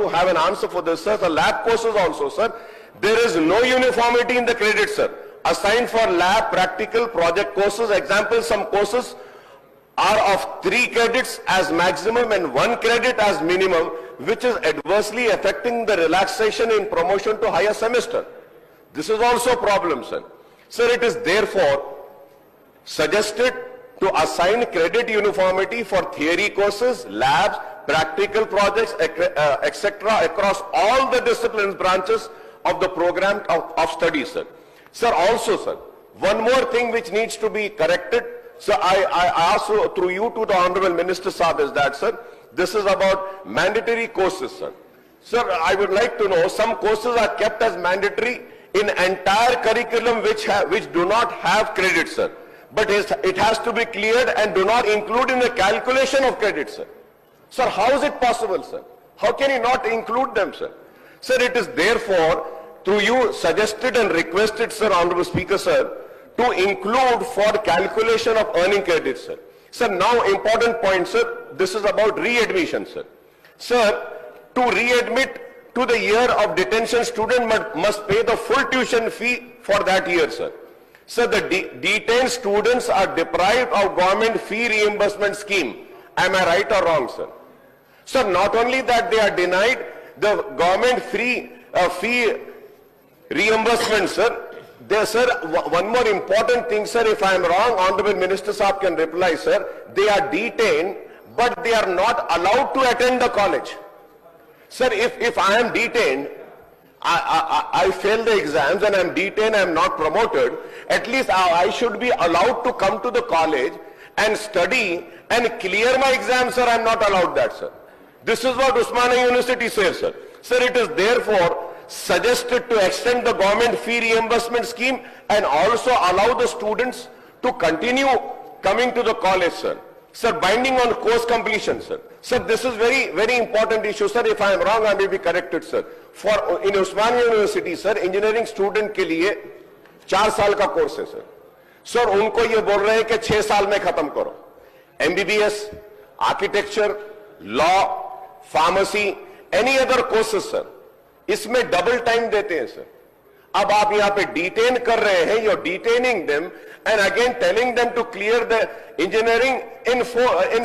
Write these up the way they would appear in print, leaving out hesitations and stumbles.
to have an answer for this, sir. The lab courses also, sir. There is no uniformity in the credits, sir. Assigned for lab, practical, project courses. Example, some courses are of 3 credits as maximum and 1 credit as minimum, which is adversely affecting the relaxation in promotion to higher semester. This is also a problem, sir. Sir, it is therefore suggested to assign credit uniformity for theory courses, labs, practical projects, etc. across all the disciplines branches of the program of study, sir. Sir, also, sir, one more thing which needs to be corrected. So I ask through you to the Honorable Minister Saab is that, sir, this is about mandatory courses, sir. Sir, I would like to know, some courses are kept as mandatory in entire curriculum which do not have credit, sir. But it has to be cleared and do not include in the calculation of credit, sir. Sir, how is it possible, sir? How can you not include them, sir? Sir, it is therefore, through you, suggested and requested, sir, Honorable Speaker, sir, to include for calculation of earning credit, sir. Sir, now important point, sir, this is about readmission, sir. Sir, to readmit to the year of detention, student must pay the full tuition fee for that year, sir. Sir, the detained students are deprived of government fee reimbursement scheme. Am I right or wrong, sir? Sir, not only that they are denied the government fee reimbursement, sir. There, sir, one more important thing, sir, if I am wrong, Honorable Minister Saab can reply, sir. They are detained, but they are not allowed to attend the college. Sir, if I am detained, I fail the exams and I am detained, I am not promoted, at least I should be allowed to come to the college and study and clear my exams, sir. I am not allowed that, sir. This is what Osmania University says, sir. Sir, it is therefore suggested to extend the government fee reimbursement scheme and also allow the students to continue coming to the college, sir. Sir, binding on course completion, sir. Sir, this is very, very important issue, sir. If I am wrong, I may be corrected, sir. For in Osmania University, sir, engineering student के लिए 4 साल का course है, sir. Sir, उनको ये बोल रहे हैं कि 6 साल में खत्म करो. MBBS, architecture, law, pharmacy, any other courses, sir, इसमें डबल टाइम देते हैं, सर. अब आप यहां पे डिटेन कर रहे हैं, you're detaining them and again telling them to clear the engineering in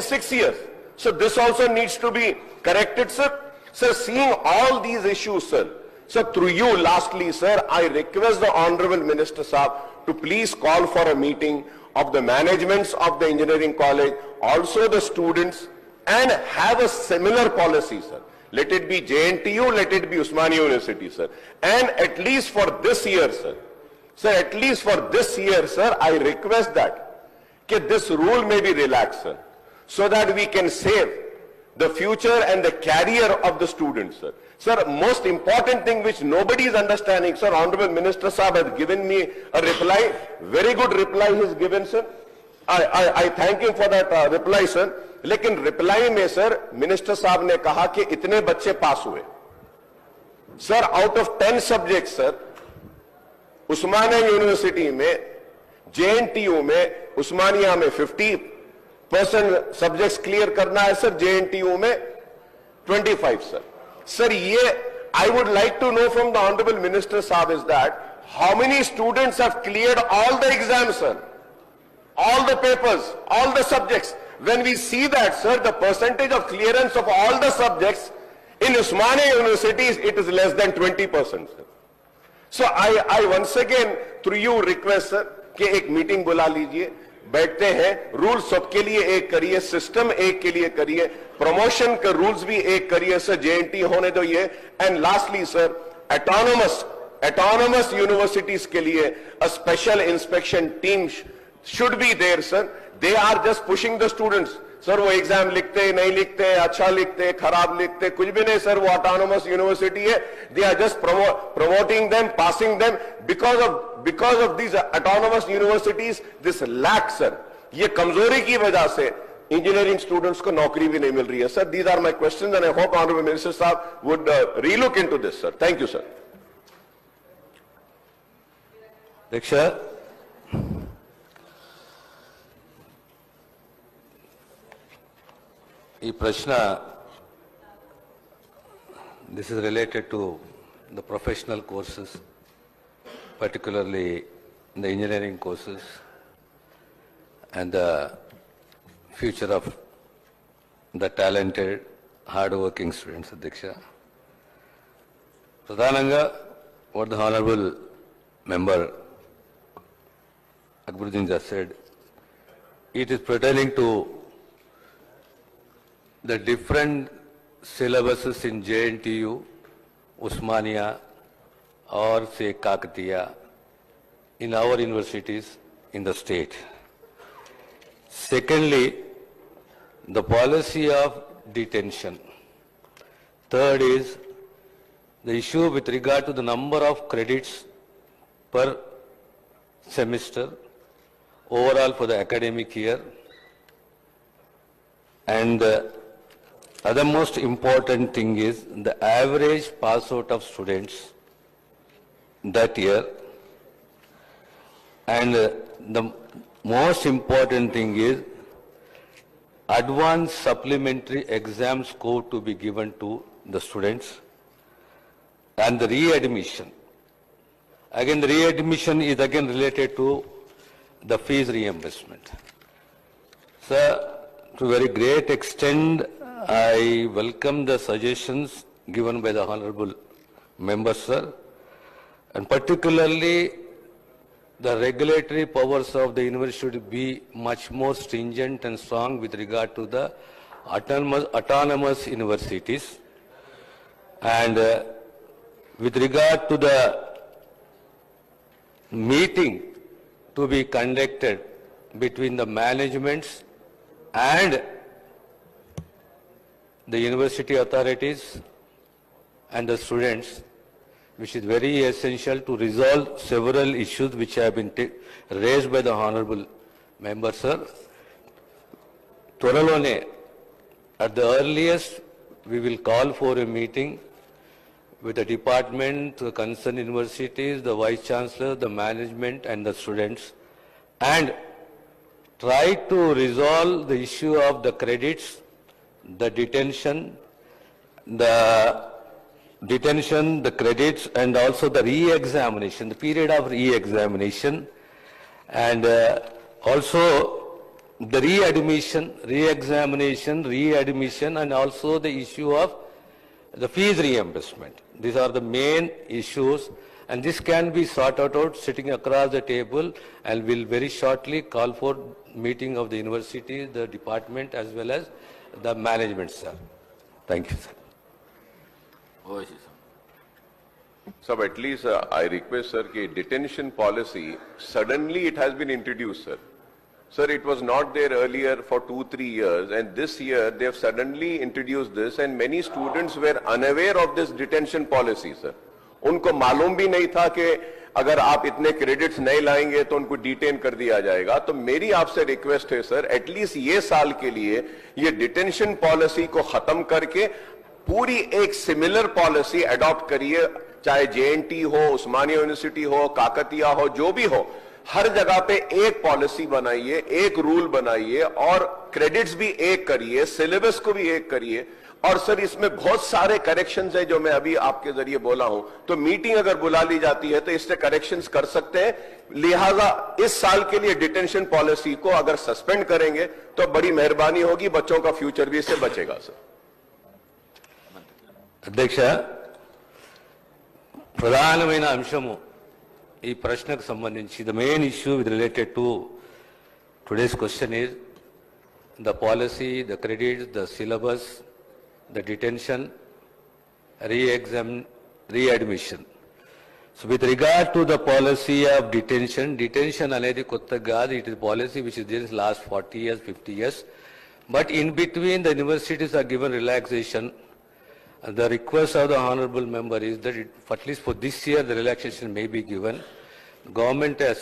6 years. So this also needs to be corrected, sir. Sir, seeing all these issues, sir, so through you, lastly, sir, I request the Honorable Minister Saab to please call for a meeting of the managements of the engineering college, also the students, and have a similar policy, sir. Let it be JNTU, let it be Osmania University, sir. And at least for this year, sir. Sir, at least for this year, sir, I request that this rule may be relaxed, sir, so that we can save the future and the career of the students, sir. Sir, most important thing which nobody is understanding, sir, Honorable Minister Saab has given me a reply, very good reply he has given, sir. I thank him for that reply, sir. लेकिन reply में, sir, minister साहब ने कहा कि इतने बच्चे पास हुए. Sir, out of 10 subject, sir, Osmania university में, JNTU में, उस्मानिया में 50% सब्जेक्ट्स क्लियर करना है, सर. JNTU में 25, सर. सर, ये I would like to know from the honourable minister साहब is that how many students have cleared all the exams, sir, all the papers, all the subjects. When we see that, sir, the percentage of clearance of all the subjects in Osmania universities, it is less than 20%, sir. So I once again through you request, sir, कि एक meeting बुला लीजिए, बैठते हैं, rule सबके लिए एक करिए, सिस्टम एक के लिए करिए, प्रमोशन के रूल्स भी एक करिए, सर. JNT होने दो ये. And lastly, sir, autonomous universities के लिए a special inspection team should be there, sir. They are just pushing the students. Sir, वो एग्जाम लिखते नहीं लिखते, अच्छा लिखते, खराब लिखते, कुछ भी नहीं, सर. वो autonomous university है. They are just promoting them, passing them. Because of these autonomous universities, this lack, sir, ये कमजोरी की वजह से engineering students को नौकरी भी नहीं मिल रही है, sir. These are my questions and I hope Honorable Minister Saab would relook into this, sir. Thank you, sir. Diksha. ಈ ಪ್ರಶ್ನೆ this is related to the professional courses, particularly the engineering courses and the future of the talented, hard-working students, Adhyaksha. Pradhananga, what the Honorable Member Akbaruddin just said, it is pertaining to the different syllabuses in JNTU, Osmania, or say Kakatiya, in our universities in the state. Secondly, the policy of detention. Third is the issue with regard to the number of credits per semester overall for the academic year. And the other most important thing is the average pass out of students that year. And the most important thing is advanced supplementary exam score to be given to the students and the readmission. Again, the readmission is again related to the fees reimbursement. Sir, to a very great extent, I welcome the suggestions given by the Honorable Member, sir, and particularly the regulatory powers of the university should be much more stringent and strong with regard to the autonomous universities. And with regard to the meeting to be conducted between the managements and the university authorities and the students, which is very essential to resolve several issues which have been raised by the Honorable Member, sir. Twaralone, at the earliest, we will call for a meeting with the department, the concerned universities, the Vice Chancellor, the management and the students, and try to resolve the issue of the credits, the detention, the credits, and also the re-examination, the period of re-examination, and also the readmission, and also the issue of the fees reimbursement. These are the main issues, and this can be sorted out sitting across the table, and will very shortly call for meeting of the university, the department, as well as the management, sir. Thank you, sir. So at least I request, sir, that detention policy, suddenly it has been introduced, sir. Sir, it was not there earlier for 2-3 years, and this year they have suddenly introduced this, and many students were unaware of this detention policy, sir. उनको मालूम भी नहीं था कि अगर आप इतने credits नहीं लाएंगे तो उनको डिटेन कर दिया जाएगा। तो मेरी आपसे रिक्वेस्ट है सर, एटलीस्ट ये साल के लिए ये डिटेंशन पॉलिसी को खत्म करके पूरी एक सिमिलर पॉलिसी अडॉप्ट करिए, चाहे जेएनटी हो, उस्मानिया यूनिवर्सिटी हो, काकतिया हो, जो भी हो, हर जगह पे एक पॉलिसी बनाइए, एक रूल बनाइए और क्रेडिट्स भी एक करिए, सिलेबस को भी एक करिए। और सर इसमें बहुत सारे करेक्शंस हैं जो मैं अभी आपके जरिए बोला हूं, तो मीटिंग अगर बुला ली जाती है तो इससे करेक्शंस कर सकते हैं। लिहाजा इस साल के लिए डिटेंशन पॉलिसी को अगर सस्पेंड करेंगे तो बड़ी मेहरबानी होगी, बच्चों का फ्यूचर भी इससे बचेगा। सर अध्यक्ष, ప్రధానమైన అంశము ఈ ప్రశ్నకు సంబంధించి the main issue with related to today's question is the policy, the credits, the syllabus, the detention, readmission. So with regard to the policy of detention అనేది కొత్తగా కాదు, it is policy which is there in last 40 years, 50 years. But in between the universities are given relaxation. The request of the honorable member is that at least for this year the relaxation may be given. Government has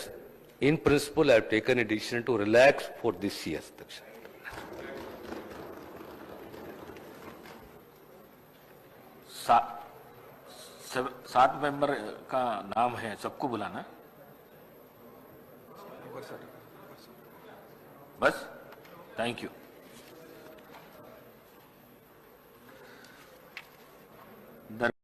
in principle have taken a decision to relax for this year. सात member का नाम है, सबको बुलाना बस। Thank you. There